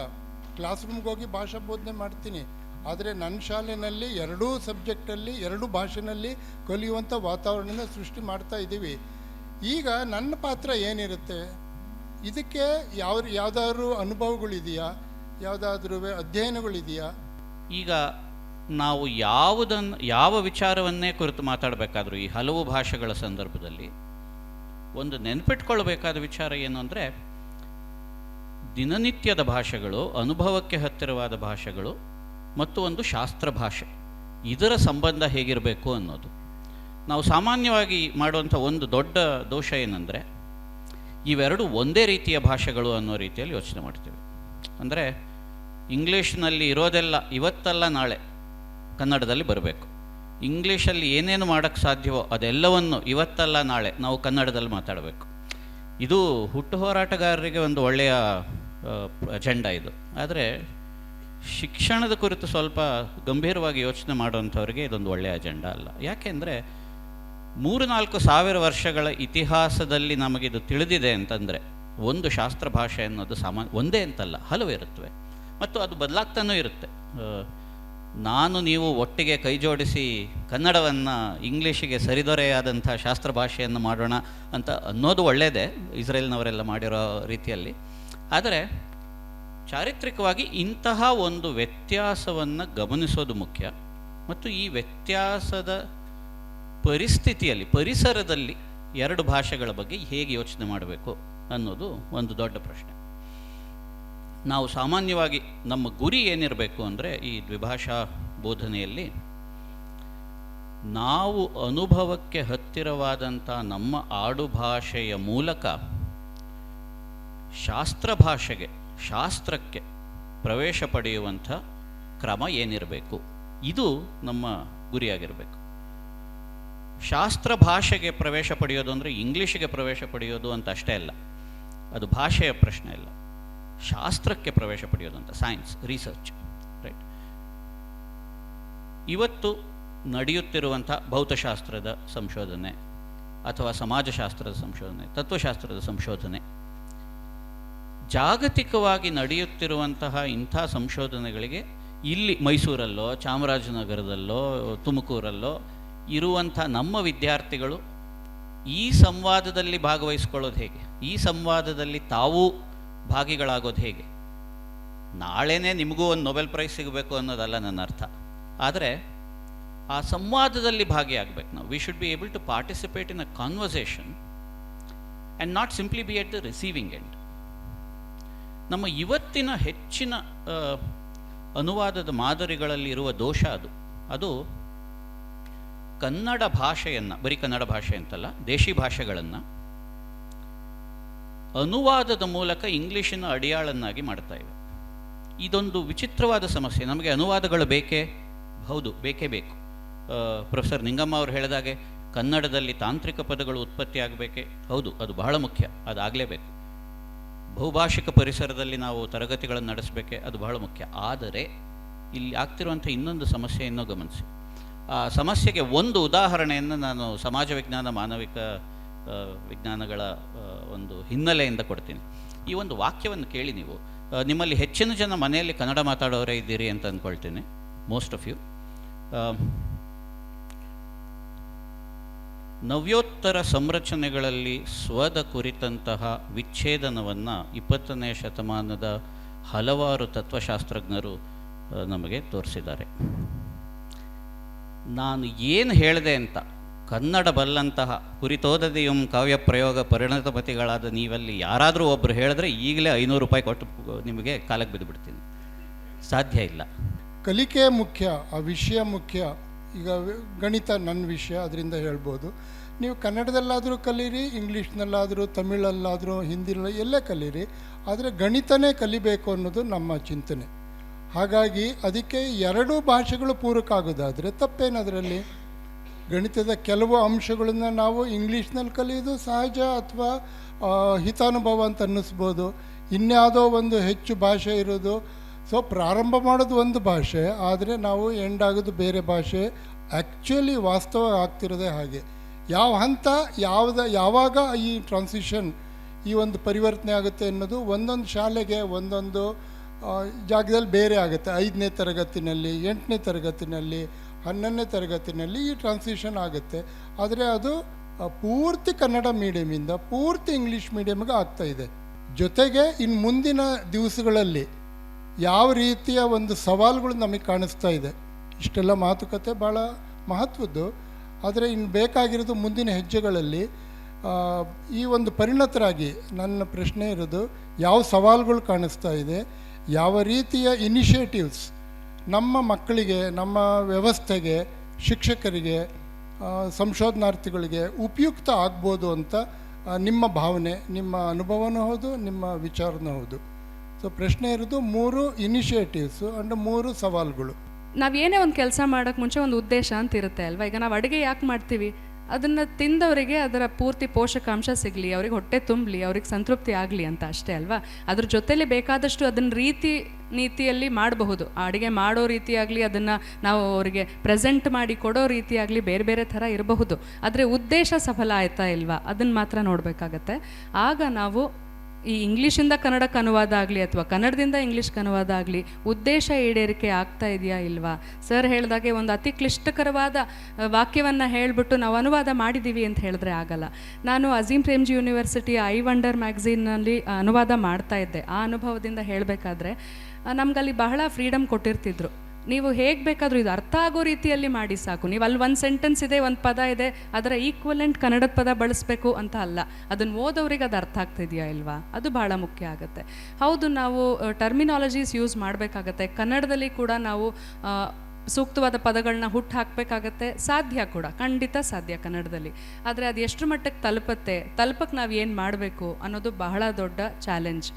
ಕ್ಲಾಸ್ ರೂಮ್ಗೆ ಹೋಗಿ ಭಾಷಾ ಬೋಧನೆ ಮಾಡ್ತೀನಿ. ಆದರೆ ನನ್ನ ಶಾಲೆಯಲ್ಲಿ 2 ಸಬ್ಜೆಕ್ಟಲ್ಲಿ 2 ಭಾಷೆಯಲ್ಲಿ ಕಲಿಯುವಂಥ ವಾತಾವರಣನ ಸೃಷ್ಟಿ ಮಾಡ್ತಾ ಇದ್ದೀವಿ. ಈಗ ನನ್ನ ಪಾತ್ರ ಏನಿರುತ್ತೆ, ಇದಕ್ಕೆ ಯಾವುದಾದ್ರೂ ಅನುಭವಗಳಿದೆಯಾ, ಯಾವುದಾದ್ರೂ ಅಧ್ಯಯನಗಳಿದೆಯಾ? ಈಗ ನಾವು ಯಾವ ವಿಚಾರವನ್ನೇ ಕುರಿತು ಮಾತಾಡಬೇಕಾದ್ರೂ ಈ ಹಲವು ಭಾಷೆಗಳ ಸಂದರ್ಭದಲ್ಲಿ ಒಂದು ನೆನಪಿಟ್ಕೊಳ್ಬೇಕಾದ ವಿಚಾರ ಏನು ಅಂದರೆ, ದಿನನಿತ್ಯದ ಭಾಷೆಗಳು, ಅನುಭವಕ್ಕೆ ಹತ್ತಿರವಾದ ಭಾಷೆಗಳು ಮತ್ತು ಒಂದು ಶಾಸ್ತ್ರ ಭಾಷೆ, ಇದರ ಸಂಬಂಧ ಹೇಗಿರಬೇಕು ಅನ್ನೋದು. ನಾವು ಸಾಮಾನ್ಯವಾಗಿ ಮಾಡುವಂಥ ಒಂದು ದೊಡ್ಡ ದೋಷ ಏನಂದರೆ, ಇವೆರಡು ಒಂದೇ ರೀತಿಯ ಭಾಷೆಗಳು ಅನ್ನೋ ರೀತಿಯಲ್ಲಿ ಯೋಚನೆ ಮಾಡ್ತೀವಿ. ಅಂದರೆ ಇಂಗ್ಲೀಷ್ನಲ್ಲಿ ಇರೋದೆಲ್ಲ ಇವತ್ತಲ್ಲ ನಾಳೆ ಕನ್ನಡದಲ್ಲಿ ಬರಬೇಕು, ಇಂಗ್ಲೀಷಲ್ಲಿ ಏನೇನು ಮಾಡೋಕ್ಕೆ ಸಾಧ್ಯವೋ ಅದೆಲ್ಲವನ್ನು ಇವತ್ತಲ್ಲ ನಾಳೆ ನಾವು ಕನ್ನಡದಲ್ಲಿ ಮಾತಾಡಬೇಕು. ಇದು ಹುಟ್ಟು ಹೋರಾಟಗಾರರಿಗೆ ಒಂದು ಒಳ್ಳೆಯ ಅಜೆಂಡಾ ಇದು. ಆದರೆ ಶಿಕ್ಷಣದ ಕುರಿತು ಸ್ವಲ್ಪ ಗಂಭೀರವಾಗಿ ಯೋಚನೆ ಮಾಡುವಂಥವ್ರಿಗೆ ಇದೊಂದು ಒಳ್ಳೆಯ ಅಜೆಂಡಾ ಅಲ್ಲ. ಯಾಕೆಂದರೆ 3-4 ಸಾವಿರ ವರ್ಷಗಳ ಇತಿಹಾಸದಲ್ಲಿ ನಮಗಿದು ತಿಳಿದಿದೆ ಅಂತಂದರೆ, ಒಂದು ಶಾಸ್ತ್ರ ಭಾಷೆ ಅನ್ನೋದು ಒಂದೇ ಅಂತಲ್ಲ, ಹಲವು ಇರುತ್ತವೆ ಮತ್ತು ಅದು ಬದಲಾಗ್ತಾನೂ ಇರುತ್ತೆ. ನಾನು ನೀವು ಒಟ್ಟಿಗೆ ಕೈ ಜೋಡಿಸಿ ಕನ್ನಡವನ್ನು ಇಂಗ್ಲೀಷಿಗೆ ಸರಿದೊರೆಯಾದಂಥ ಶಾಸ್ತ್ರ ಭಾಷೆಯನ್ನು ಮಾಡೋಣ ಅಂತ ಅನ್ನೋದು ಒಳ್ಳೆಯದೇ, ಇಸ್ರೇಲ್ನವರೆಲ್ಲ ಮಾಡಿರೋ ರೀತಿಯಲ್ಲಿ. ಆದರೆ ಚಾರಿತ್ರಿಕವಾಗಿ ಇಂತಹ ಒಂದು ವ್ಯತ್ಯಾಸವನ್ನು ಗಮನಿಸೋದು ಮುಖ್ಯ. ಮತ್ತು ಈ ವ್ಯತ್ಯಾಸದ ಪರಿಸ್ಥಿತಿಯಲ್ಲಿ, ಪರಿಸರದಲ್ಲಿ 2 ಭಾಷೆಗಳ ಬಗ್ಗೆ ಹೇಗೆ ಯೋಚನೆ ಮಾಡಬೇಕು ಅನ್ನೋದು ಒಂದು ದೊಡ್ಡ ಪ್ರಶ್ನೆ. ನಾವು ಸಾಮಾನ್ಯವಾಗಿ ನಮ್ಮ ಗುರಿ ಏನಿರಬೇಕು ಅಂದರೆ, ಈ ದ್ವಿಭಾಷಾ ಬೋಧನೆಯಲ್ಲಿ ನಾವು ಅನುಭವಕ್ಕೆ ಹತ್ತಿರವಾದಂಥ ನಮ್ಮ ಆಡುಭಾಷೆಯ ಮೂಲಕ ಶಾಸ್ತ್ರಕ್ಕೆ ಪ್ರವೇಶ ಪಡೆಯುವಂಥ ಕ್ರಮ ಏನಿರಬೇಕು, ಇದು ನಮ್ಮ ಗುರಿಯಾಗಿರಬೇಕು. ಶಾಸ್ತ್ರ ಭಾಷೆಗೆ ಪ್ರವೇಶ ಪಡೆಯೋದು ಅಂದರೆ ಇಂಗ್ಲೀಷಿಗೆ ಪ್ರವೇಶ ಪಡೆಯೋದು ಅಂತ ಅಷ್ಟೇ ಅಲ್ಲ, ಅದು ಭಾಷೆಯ ಪ್ರಶ್ನೆ ಅಲ್ಲ, ಶಾಸ್ತ್ರಕ್ಕೆ ಪ್ರವೇಶ ಪಡೆಯೋದು ಅಂತ, ಸೈನ್ಸ್, ರಿಸರ್ಚ್, ರೈಟ್. ಇವತ್ತು ನಡೆಯುತ್ತಿರುವಂಥ ಭೌತಶಾಸ್ತ್ರದ ಸಂಶೋಧನೆ ಅಥವಾ ಸಮಾಜಶಾಸ್ತ್ರದ ಸಂಶೋಧನೆ, ತತ್ವಶಾಸ್ತ್ರದ ಸಂಶೋಧನೆ, ಜಾಗತಿಕವಾಗಿ ನಡೆಯುತ್ತಿರುವಂತಹ ಇಂಥ ಸಂಶೋಧನೆಗಳಿಗೆ ಇಲ್ಲಿ ಮೈಸೂರಲ್ಲೋ ಚಾಮರಾಜನಗರದಲ್ಲೋ ತುಮಕೂರಲ್ಲೋ ಇರುವಂಥ ನಮ್ಮ ವಿದ್ಯಾರ್ಥಿಗಳು ಈ ಸಂವಾದದಲ್ಲಿ ಭಾಗವಹಿಸ್ಕೊಳ್ಳೋದು ಹೇಗೆ, ಈ ಸಂವಾದದಲ್ಲಿ ತಾವು ಭಾಗಿಗಳಾಗೋದು ಹೇಗೆ. ನಾಳೆನೇ ನಿಮಗೂ ಒಂದು ನೊಬೆಲ್ ಪ್ರೈಸ್ ಸಿಗಬೇಕು ಅನ್ನೋದಲ್ಲ ನನ್ನ ಅರ್ಥ, ಆದರೆ ಆ ಸಂವಾದದಲ್ಲಿ ಭಾಗಿಯಾಗಬೇಕು ನಾವು. We should be able to participate in a conversation and not simply be at the receiving end. ನಮ್ಮ ಇವತ್ತಿನ ಹೆಚ್ಚಿನ ಅನುವಾದದ ಮಾದರಿಗಳಲ್ಲಿ ಇರುವ ದೋಷ ಅದು ಕನ್ನಡ ಭಾಷೆಯನ್ನು, ಬರೀ ಕನ್ನಡ ಭಾಷೆ ಅಂತಲ್ಲ, ದೇಶಿ ಭಾಷೆಗಳನ್ನು ಅನುವಾದದ ಮೂಲಕ ಇಂಗ್ಲೀಷಿನ ಅಡಿಯಾಳನ್ನಾಗಿ ಮಾಡ್ತಾ ಇವೆ. ಇದೊಂದು ವಿಚಿತ್ರವಾದ ಸಮಸ್ಯೆ. ನಮಗೆ ಅನುವಾದಗಳು ಬೇಕೇ? ಹೌದು, ಬೇಕೇ ಬೇಕು. ಪ್ರೊಫೆಸರ್ ನಿಂಗಮ್ಮ ಅವರು ಹೇಳಿದಾಗೆ ಕನ್ನಡದಲ್ಲಿ ತಾಂತ್ರಿಕ ಪದಗಳು ಉತ್ಪತ್ತಿ ಆಗಬೇಕೆ? ಹೌದು, ಅದು ಬಹಳ ಮುಖ್ಯ, ಅದಾಗಲೇಬೇಕು. ಬಹುಭಾಷಿಕ ಪರಿಸರದಲ್ಲಿ ನಾವು ತರಗತಿಗಳನ್ನು ನಡೆಸಬೇಕೆ? ಅದು ಬಹಳ ಮುಖ್ಯ. ಆದರೆ ಇಲ್ಲಿ ಆಗ್ತಿರುವಂಥ ಇನ್ನೊಂದು ಸಮಸ್ಯೆಯನ್ನು ಗಮನಿಸಿ. ಆ ಸಮಸ್ಯೆಗೆ ಒಂದು ಉದಾಹರಣೆಯನ್ನು ನಾನು ಸಮಾಜ ವಿಜ್ಞಾನ, ಮಾನವಿಕ ವಿಜ್ಞಾನಗಳ ಒಂದು ಹಿನ್ನೆಲೆಯಿಂದ ಕೊಡ್ತೀನಿ. ಈ ಒಂದು ವಾಕ್ಯವನ್ನು ಕೇಳಿ ನೀವು. ನಿಮ್ಮಲ್ಲಿ ಹೆಚ್ಚಿನ ಜನ ಮನೆಯಲ್ಲಿ ಕನ್ನಡ ಮಾತಾಡೋರೇ ಇದ್ದೀರಿ ಅಂತ ಅಂದ್ಕೊಳ್ತೀನಿ, ಮೋಸ್ಟ್ ಆಫ್ ಯು. ನವ್ಯೋತ್ತರ ಸಂರಚನೆಗಳಲ್ಲಿ ಸ್ವದ ಕುರಿತಂತಹ ವಿಚ್ಛೇದನವನ್ನು 20ನೇ ಶತಮಾನದ ಹಲವಾರು ತತ್ವಶಾಸ್ತ್ರಜ್ಞರು ನಮಗೆ ತೋರಿಸಿದ್ದಾರೆ. ನಾನು ಏನು ಹೇಳಿದೆ ಅಂತ ಕನ್ನಡ ಬಲ್ಲಂತಹ ಕುರಿತೋದದೆಯಂ ಕಾವ್ಯ ಪ್ರಯೋಗ ಪರಿಣತಮತಿಗಳಾದ ನೀವಲ್ಲಿ ಯಾರಾದರೂ ಒಬ್ಬರು ಹೇಳಿದ್ರೆ ಈಗಲೇ 500 ರೂಪಾಯಿ ಕೊಟ್ಟು ನಿಮಗೆ ಕಾಲಕ್ಕೆ ಬಿದ್ದುಬಿಡ್ತೀನಿ. ಸಾಧ್ಯ ಇಲ್ಲ. ಕಲಿಕೆ ಮುಖ್ಯ, ಆ ವಿಷಯ ಮುಖ್ಯ. ಈಗ ಗಣಿತ ನನ್ನ ವಿಷಯ, ಅದರಿಂದ ಹೇಳ್ಬೋದು. ನೀವು ಕನ್ನಡದಲ್ಲಾದರೂ ಕಲೀರಿ, ಇಂಗ್ಲೀಷ್ನಲ್ಲಾದರೂ, ತಮಿಳಲ್ಲಾದರೂ, ಹಿಂದಿನಲ್ಲಿ ಎಲ್ಲೇ ಕಲೀರಿ, ಆದರೆ ಗಣಿತನೇ ಕಲಿಬೇಕು ಅನ್ನೋದು ನಮ್ಮ ಚಿಂತನೆ. ಹಾಗಾಗಿ ಅದಕ್ಕೆ ಎರಡೂ ಭಾಷೆಗಳು ಪೂರಕ ಆಗೋದಾದರೆ ತಪ್ಪೇನದರಲ್ಲಿ. ಗಣಿತದ ಕೆಲವು ಅಂಶಗಳನ್ನು ನಾವು ಇಂಗ್ಲೀಷ್ನಲ್ಲಿ ಕಲಿಯೋದು ಸಹಜ ಅಥವಾ ಹಿತಾನುಭವ ಅಂತ ಅನ್ನಿಸ್ಬೋದು. ಇನ್ಯಾವುದೋ ಒಂದು ಹೆಚ್ಚು ಭಾಷೆ ಇರೋದು. ಸೊ ಪ್ರಾರಂಭ ಮಾಡೋದು ಒಂದು ಭಾಷೆ, ಆದರೆ ನಾವು ಎಂಡ್ ಆಗೋದು ಬೇರೆ ಭಾಷೆ. ಆ್ಯಕ್ಚುಲಿ ವಾಸ್ತವ ಆಗ್ತಿರೋದೇ ಹಾಗೆ. ಯಾವ ಹಂತ ಯಾವಾಗ ಈ ಟ್ರಾನ್ಸಿಷನ್, ಈ ಒಂದು ಪರಿವರ್ತನೆ ಆಗುತ್ತೆ ಅನ್ನೋದು ಒಂದೊಂದು ಶಾಲೆಗೆ ಒಂದೊಂದು ಜಾಗದಲ್ಲಿ ಬೇರೆ ಆಗುತ್ತೆ. 5ನೇ ತರಗತಿನಲ್ಲಿ, 8ನೇ ತರಗತಿನಲ್ಲಿ, 11ನೇ ತರಗತಿನಲ್ಲಿ ಈ ಟ್ರಾನ್ಸಿಷನ್ ಆಗುತ್ತೆ. ಆದರೆ ಅದು ಪೂರ್ತಿ ಕನ್ನಡ ಮೀಡಿಯಮಿಂದ ಪೂರ್ತಿ ಇಂಗ್ಲೀಷ್ ಮೀಡಿಯಮ್ಗೆ ಆಗ್ತಾಯಿದೆ. ಜೊತೆಗೆ ಇನ್ನು ಮುಂದಿನ ದಿವಸಗಳಲ್ಲಿ ಯಾವ ರೀತಿಯ ಒಂದು ಸವಾಲುಗಳು ನಮಗೆ ಕಾಣಿಸ್ತಾ ಇದೆ. ಇಷ್ಟೆಲ್ಲ ಮಾತುಕತೆ ಭಾಳ ಮಹತ್ವದ್ದು. ಆದರೆ ಇನ್ನು ಬೇಕಾಗಿರೋದು ಮುಂದಿನ ಹೆಜ್ಜೆಗಳಲ್ಲಿ ಈ ಒಂದು ಪರಿಣತರಾಗಿ ನನ್ನ ಪ್ರಶ್ನೆ ಇರೋದು, ಯಾವ ಸವಾಲುಗಳು ಕಾಣಿಸ್ತಾ ಇದೆ, ಯಾವ ರೀತಿಯ ಇನಿಷಿಯೇಟಿವ್ಸ್ ನಮ್ಮ ಮಕ್ಕಳಿಗೆ, ನಮ್ಮ ವ್ಯವಸ್ಥೆಗೆ, ಶಿಕ್ಷಕರಿಗೆ, ಸಂಶೋಧನಾರ್ಥಿಗಳಿಗೆ ಉಪಯುಕ್ತ ಆಗ್ಬೋದು ಅಂತ ನಿಮ್ಮ ಭಾವನೆ, ನಿಮ್ಮ ಅನುಭವನೂ ಹೌದು, ನಿಮ್ಮ ವಿಚಾರನೂ ಹೌದು. ಸೊ ಪ್ರಶ್ನೆ ಇರೋದು 3 ಇನಿಷಿಯೇಟಿವ್ಸು ಅಂಡ್ 3 ಸವಾಲುಗಳು. ನಾವೇನೇ ಒಂದು ಕೆಲಸ ಮಾಡೋಕ್ಕೆ ಮುಂಚೆ ಒಂದು ಉದ್ದೇಶ ಅಂತ ಇರುತ್ತೆ ಅಲ್ವಾ. ಈಗ ನಾವು ಅಡುಗೆ ಯಾಕೆ ಮಾಡ್ತೀವಿ? ಅದನ್ನು ತಿಂದವರಿಗೆ ಅದರ ಪೂರ್ತಿ ಪೋಷಕಾಂಶ ಸಿಗಲಿ, ಅವ್ರಿಗೆ ಹೊಟ್ಟೆ ತುಂಬಲಿ, ಅವ್ರಿಗೆ ಸಂತೃಪ್ತಿ ಆಗಲಿ ಅಂತ ಅಷ್ಟೇ ಅಲ್ವಾ. ಅದ್ರ ಜೊತೆಲಿ ಬೇಕಾದಷ್ಟು ಅದನ್ನು ನೀತಿಯಲ್ಲಿ ಮಾಡಬಹುದು. ಅಡುಗೆ ಮಾಡೋ ರೀತಿಯಾಗಲಿ, ಅದನ್ನು ನಾವು ಅವರಿಗೆ ಪ್ರೆಸೆಂಟ್ ಮಾಡಿ ಕೊಡೋ ರೀತಿಯಾಗಲಿ ಬೇರೆ ಬೇರೆ ಥರ ಇರಬಹುದು. ಆದರೆ ಉದ್ದೇಶ ಸಫಲ ಆಯ್ತಾ ಇಲ್ವಾ ಅದನ್ನು ಮಾತ್ರ ನೋಡಬೇಕಾಗತ್ತೆ. ಆಗ ನಾವು ಈ ಇಂಗ್ಲೀಷಿಂದ ಕನ್ನಡಕ್ಕೆ ಅನುವಾದ ಆಗಲಿ ಅಥವಾ ಕನ್ನಡದಿಂದ ಇಂಗ್ಲೀಷ್ಗೆ ಅನುವಾದ ಆಗಲಿ ಉದ್ದೇಶ ಈಡೇರಿಕೆ ಆಗ್ತಾ ಇದೆಯಾ ಇಲ್ವಾ. ಸರ್ ಹೇಳಿದಾಗೆ ಒಂದು ಅತಿ ಕ್ಲಿಷ್ಟಕರವಾದ ವಾಕ್ಯವನ್ನು ಹೇಳಿಬಿಟ್ಟು ನಾವು ಅನುವಾದ ಮಾಡಿದ್ದೀವಿ ಅಂತ ಹೇಳಿದ್ರೆ ಆಗಲ್ಲ. ನಾನು ಅಜೀಂ ಪ್ರೇಮ್ಜಿ ಯೂನಿವರ್ಸಿಟಿಯ ಐ ವಂಡರ್ ಮ್ಯಾಗಝೀನಲ್ಲಿ ಅನುವಾದ ಮಾಡ್ತಾ ಇದ್ದೆ. ಆ ಅನುಭವದಿಂದ ಹೇಳಬೇಕಾದ್ರೆ ನಮಗಲ್ಲಿ ಬಹಳ ಫ್ರೀಡಮ್ ಕೊಟ್ಟಿರ್ತಿದ್ರು. ನೀವು ಹೇಗೆ ಬೇಕಾದರೂ ಇದು ಅರ್ಥ ಆಗೋ ರೀತಿಯಲ್ಲಿ ಮಾಡಿ ಸಾಕು. ನೀವು ಅಲ್ಲಿ ಒಂದು ಸೆಂಟೆನ್ಸ್ ಇದೆ, ಒಂದು ಪದ ಇದೆ, ಅದರ ಈಕ್ವಲೆಂಟ್ ಕನ್ನಡದ ಪದ ಬಳಸಬೇಕು ಅಂತ ಅಲ್ಲ. ಅದನ್ನು ಓದೋರಿಗೆ ಅದು ಅರ್ಥ ಆಗ್ತಿದೆಯಾ ಇಲ್ವಾ, ಅದು ಭಾಳ ಮುಖ್ಯ ಆಗುತ್ತೆ. ಹೌದು, ನಾವು ಟರ್ಮಿನಾಲಜೀಸ್ ಯೂಸ್ ಮಾಡಬೇಕಾಗತ್ತೆ. ಕನ್ನಡದಲ್ಲಿ ಕೂಡ ನಾವು ಸೂಕ್ತವಾದ ಪದಗಳನ್ನ ಹುಟ್ಟು ಹಾಕಬೇಕಾಗತ್ತೆ. ಸಾಧ್ಯ ಕೂಡ, ಖಂಡಿತ ಸಾಧ್ಯ ಕನ್ನಡದಲ್ಲಿ. ಆದರೆ ಅದು ಎಷ್ಟು ಮಟ್ಟಕ್ಕೆ ತಲುಪಕ್ಕೆ ನಾವು ಏನು ಮಾಡಬೇಕು ಅನ್ನೋದು ಬಹಳ ದೊಡ್ಡ ಚಾಲೆಂಜ್.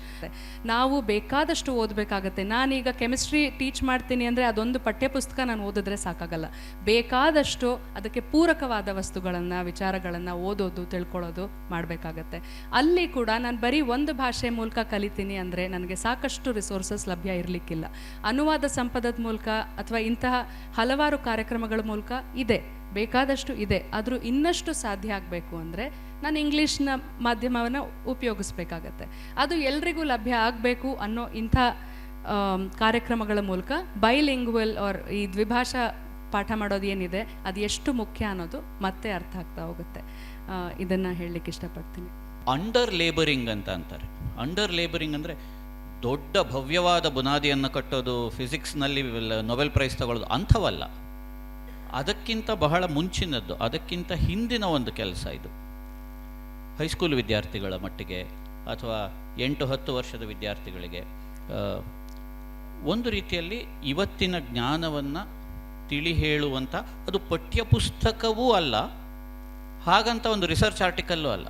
ನಾವು ಬೇಕಾದಷ್ಟು ಓದಬೇಕಾಗತ್ತೆ. ನಾನೀಗ ಕೆಮಿಸ್ಟ್ರಿ ಟೀಚ್ ಮಾಡ್ತೀನಿ ಅಂದರೆ ಅದೊಂದು ಪಠ್ಯಪುಸ್ತಕ ನಾನು ಓದಿದ್ರೆ ಸಾಕಾಗಲ್ಲ. ಬೇಕಾದಷ್ಟು ಅದಕ್ಕೆ ಪೂರಕವಾದ ವಸ್ತುಗಳನ್ನು, ವಿಚಾರಗಳನ್ನು ಓದೋದು, ತಿಳ್ಕೊಳ್ಳೋದು ಮಾಡಬೇಕಾಗತ್ತೆ. ಅಲ್ಲಿ ಕೂಡ ನಾನು ಬರೀ ಒಂದು ಭಾಷೆ ಮೂಲಕ ಕಲಿತೀನಿ ಅಂದರೆ ನನಗೆ ಸಾಕಷ್ಟು ರಿಸೋರ್ಸಸ್ ಲಭ್ಯ ಇರಲಿಕ್ಕಿಲ್ಲ. ಅನುವಾದ ಸಂಪದದ ಮೂಲಕ ಅಥವಾ ಇಂತಹ ಹಲವಾರು ಕಾರ್ಯಕ್ರಮಗಳ ಮೂಲಕ ಇದೆ, ಬೇಕಾದಷ್ಟು ಇದೆ. ಆದರೂ ಇನ್ನಷ್ಟು ಸಾಧ್ಯ ಆಗಬೇಕು ಅಂದರೆ ನಾನು ಇಂಗ್ಲೀಷ್ನ ಮಾಧ್ಯಮವನ್ನು ಉಪಯೋಗಿಸ್ಬೇಕಾಗತ್ತೆ. ಅದು ಎಲ್ರಿಗೂ ಲಭ್ಯ ಆಗಬೇಕು ಅನ್ನೋ ಇಂಥ ಕಾರ್ಯಕ್ರಮಗಳ ಮೂಲಕ ಬೈಲಿಂಗ್ವಲ್ ಈ ದ್ವಿಭಾಷಾ ಪಾಠ ಮಾಡೋದು ಏನಿದೆ ಅದು ಎಷ್ಟು ಮುಖ್ಯ ಅನ್ನೋದು ಮತ್ತೆ ಅರ್ಥ ಆಗ್ತಾ ಹೋಗುತ್ತೆ. ಇದನ್ನು ಹೇಳಲಿಕ್ಕೆ ಇಷ್ಟಪಡ್ತೀನಿ. ಅಂಡರ್ ಲೇಬರಿಂಗ್ ಅಂತ ಅಂತಾರೆ. ಅಂಡರ್ ಲೇಬರಿಂಗ್ ಅಂದರೆ ದೊಡ್ಡ ಭವ್ಯವಾದ ಬುನಾದಿಯನ್ನು ಕಟ್ಟೋದು, ಫಿಸಿಕ್ಸ್ನಲ್ಲಿ ನೊಬೆಲ್ ಪ್ರೈಸ್ ತಗೊಳ್ಳೋದು ಅಂಥವಲ್ಲ. ಅದಕ್ಕಿಂತ ಬಹಳ ಮುಂಚಿನದ್ದು, ಅದಕ್ಕಿಂತ ಹಿಂದಿನ ಒಂದು ಕೆಲಸ ಇದು. ಹೈಸ್ಕೂಲ್ ವಿದ್ಯಾರ್ಥಿಗಳ ಮಟ್ಟಿಗೆ ಅಥವಾ 8-10 ವರ್ಷದ ವಿದ್ಯಾರ್ಥಿಗಳಿಗೆ ಒಂದು ರೀತಿಯಲ್ಲಿ ಇವತ್ತಿನ ಜ್ಞಾನವನ್ನು ತಿಳಿ ಹೇಳುವಂಥ, ಅದು ಪಠ್ಯಪುಸ್ತಕವೂ ಅಲ್ಲ, ಹಾಗಂತ ಒಂದು ರಿಸರ್ಚ್ ಆರ್ಟಿಕಲ್ಲೂ ಅಲ್ಲ,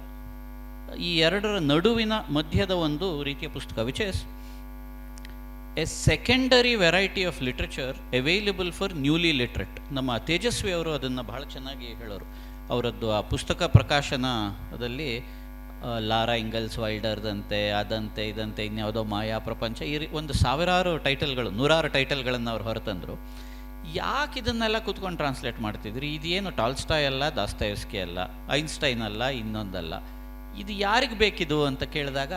ಈ ಎರಡರ ನಡುವಿನ ಮಧ್ಯದ ಒಂದು ರೀತಿಯ ಪುಸ್ತಕ, which is A secondary variety of literature available for newly literate. ನಮ್ಮ ತೇಜಸ್ವಿ ಅವರು ಅದನ್ನು ಬಹಳ ಚೆನ್ನಾಗಿ ಹೇಳೋರು. ಅವರದ್ದು ಆ ಪುಸ್ತಕ ಪ್ರಕಾಶನದಲ್ಲಿ ಲಾರಾ ಇಂಗಲ್ಸ್ ವೈಲ್ಡರ್ದಂತೆ, ಅದಂತೆ ಇದಂತೆ ಇನ್ಯಾವುದೋ ಮಾಯಾ ಪ್ರಪಂಚ, ಈ ಒಂದು 1000 ಟೈಟಲ್ಗಳು, 100 ಟೈಟಲ್ಗಳನ್ನು ಅವ್ರು ಹೊರತಂದರು. ಯಾಕೆ ಇದನ್ನೆಲ್ಲ ಕೂತ್ಕೊಂಡು ಟ್ರಾನ್ಸ್ಲೇಟ್ ಮಾಡ್ತಿದ್ರಿ? ಇದೇನು ಟಾಲ್ಸ್ಟಾಯ್ ಅಲ್ಲ, ದಾಸ್ತಯವ್ಸ್ಕಿ ಅಲ್ಲ, ಐನ್ಸ್ಟೈನ್ ಅಲ್ಲ, ಇನ್ನೊಂದಲ್ಲ, ಇದು ಯಾರಿಗೆ ಬೇಕಿದು ಅಂತ ಕೇಳಿದಾಗ,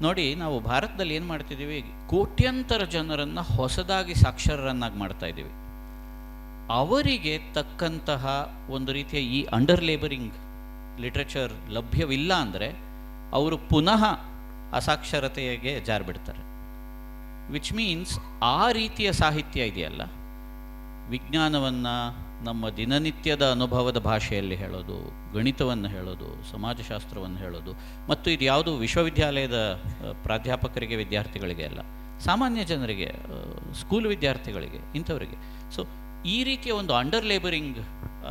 ನೋಡಿ ನಾವು ಭಾರತದಲ್ಲಿ ಏನು ಮಾಡ್ತಿದ್ದೀವಿ, ಕೋಟ್ಯಂತರ ಜನರನ್ನು ಹೊಸದಾಗಿ ಸಾಕ್ಷರರನ್ನಾಗಿ ಮಾಡ್ತಾ ಇದ್ದೀವಿ. ಅವರಿಗೆ ತಕ್ಕಂತಹ ಒಂದು ರೀತಿಯ ಈ ಅಂಡರ್ ಲೇಬರಿಂಗ್ ಲಿಟ್ರೇಚರ್ ಲಭ್ಯವಿಲ್ಲ ಅಂದರೆ ಅವರು ಪುನಃ ಅಸಾಕ್ಷರತೆಗೆ ಜಾರಿಬಿಡ್ತಾರೆ. ವಿಚ್ ಮೀನ್ಸ್ ಆ ರೀತಿಯ ಸಾಹಿತ್ಯ ಇದೆಯಲ್ಲ, ವಿಜ್ಞಾನವನ್ನು ನಮ್ಮ ದಿನನಿತ್ಯದ ಅನುಭವದ ಭಾಷೆಯಲ್ಲಿ ಹೇಳೋದು, ಗಣಿತವನ್ನು ಹೇಳೋದು, ಸಮಾಜಶಾಸ್ತ್ರವನ್ನು ಹೇಳೋದು, ಮತ್ತು ಇದು ಯಾವುದು ವಿಶ್ವವಿದ್ಯಾಲಯದ ಪ್ರಾಧ್ಯಾಪಕರಿಗೆ ವಿದ್ಯಾರ್ಥಿಗಳಿಗೆ ಅಲ್ಲ, ಸಾಮಾನ್ಯ ಜನರಿಗೆ, ಸ್ಕೂಲ್ ವಿದ್ಯಾರ್ಥಿಗಳಿಗೆ, ಇಂಥವರಿಗೆ. ಸೊ ಈ ರೀತಿಯ ಒಂದು ಅಂಡರ್ ಲೇಬರಿಂಗ್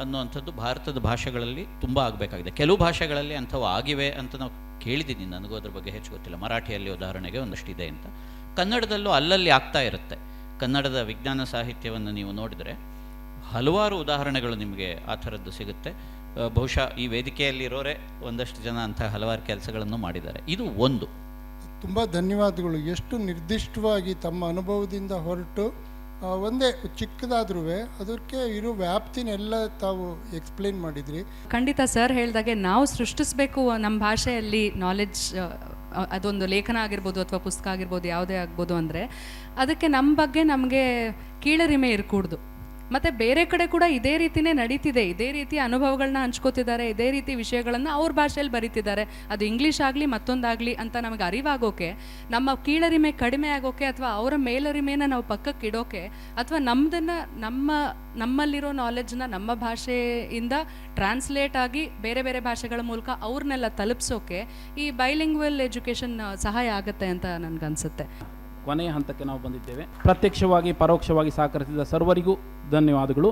ಅನ್ನುವಂಥದ್ದು ಭಾರತದ ಭಾಷೆಗಳಲ್ಲಿ ತುಂಬ ಆಗಬೇಕಾಗಿದೆ. ಕೆಲವು ಭಾಷೆಗಳಲ್ಲಿ ಅಂಥವು ಆಗಿವೆ ಅಂತ ನಾವು ಕೇಳಿದ್ದೀನಿ, ನನಗೂ ಅದ್ರ ಬಗ್ಗೆ ಹೆಚ್ಚು ಗೊತ್ತಿಲ್ಲ. ಮರಾಠಿಯಲ್ಲಿ ಉದಾಹರಣೆಗೆ ಒಂದಷ್ಟಿದೆ ಅಂತ, ಕನ್ನಡದಲ್ಲೂ ಅಲ್ಲಲ್ಲಿ ಆಗ್ತಾ ಇರುತ್ತೆ. ಕನ್ನಡದ ವಿಜ್ಞಾನ ಸಾಹಿತ್ಯವನ್ನು ನೀವು ನೋಡಿದರೆ ಹಲವಾರು ಉದಾಹರಣೆಗಳು ನಿಮಗೆ ಆ ಥರದ್ದು ಸಿಗುತ್ತೆ. ಬಹುಶಃ ಈ ವೇದಿಕೆಯಲ್ಲಿರೋರೇ ಒಂದಷ್ಟು ಜನ ಅಂಥ ಹಲವಾರು ಕೆಲಸಗಳನ್ನು ಮಾಡಿದ್ದಾರೆ. ಇದು ಒಂದು. ತುಂಬ ಧನ್ಯವಾದಗಳು. ಎಷ್ಟು ನಿರ್ದಿಷ್ಟವಾಗಿ ತಮ್ಮ ಅನುಭವದಿಂದ ಹೊರಟು ಒಂದೇ ಚಿಕ್ಕದಾದ್ರೂ ಅದಕ್ಕೆ ಇರೋ ವ್ಯಾಪ್ತಿನೆಲ್ಲ ತಾವು ಎಕ್ಸ್ಪ್ಲೇನ್ ಮಾಡಿದ್ರಿ. ಖಂಡಿತ ಸರ್ ಹೇಳ್ದಾಗೆ ನಾವು ಸೃಷ್ಟಿಸಬೇಕು ನಮ್ಮ ಭಾಷೆಯಲ್ಲಿ ನಾಲೆಡ್ಜ್, ಅದೊಂದು ಲೇಖನ ಆಗಿರ್ಬೋದು ಅಥವಾ ಪುಸ್ತಕ ಆಗಿರ್ಬೋದು, ಯಾವುದೇ ಆಗ್ಬೋದು, ಅಂದರೆ ಅದಕ್ಕೆ ನಮ್ಮ ಬಗ್ಗೆ ನಮಗೆ ಕೀಳರಿಮೆ ಇರಕೂಡ್ದು. ಮತ್ತು ಬೇರೆ ಕಡೆ ಕೂಡ ಇದೇ ರೀತಿಯೇ ನಡೀತಿದೆ, ಇದೇ ರೀತಿಯ ಅನುಭವಗಳನ್ನ ಹಂಚ್ಕೋತಿದ್ದಾರೆ, ಇದೇ ರೀತಿ ವಿಷಯಗಳನ್ನು ಅವ್ರ ಭಾಷೆಯಲ್ಲಿ ಬರೀತಿದ್ದಾರೆ. ಅದು ಇಂಗ್ಲೀಷ್ ಆಗಲಿ ಮತ್ತೊಂದಾಗಲಿ ಅಂತ ನಮಗೆ ಅರಿವಾಗೋಕೆ, ನಮ್ಮ ಕೀಳರಿಮೆ ಕಡಿಮೆ ಆಗೋಕೆ, ಅಥವಾ ಅವರ ಮೇಲರಿಮೆಯನ್ನು ನಾವು ಪಕ್ಕಕ್ಕೆ ಇಡೋಕೆ, ಅಥವಾ ನಮ್ಮಲ್ಲಿರೋ ನಾಲೆಡ್ಜ್ನ ನಮ್ಮ ಭಾಷೆಯಿಂದ ಟ್ರಾನ್ಸ್ಲೇಟ್ ಆಗಿ ಬೇರೆ ಬೇರೆ ಭಾಷೆಗಳ ಮೂಲಕ ಅವ್ರನ್ನೆಲ್ಲ ತಲುಪಿಸೋಕೆ ಈ ಬೈಲಿಂಗ್ವಲ್ ಎಜುಕೇಷನ್ ಸಹಾಯ ಆಗುತ್ತೆ ಅಂತ ನನಗನ್ಸುತ್ತೆ. ಕೊನೆಯ ಹಂತಕ್ಕೆ ನಾವು ಬಂದಿದ್ದೇವೆ. ಪ್ರತ್ಯಕ್ಷವಾಗಿ ಪರೋಕ್ಷವಾಗಿ ಸಹಕರಿಸಿದ ಸರ್ವರಿಗೂ ಧನ್ಯವಾದಗಳು.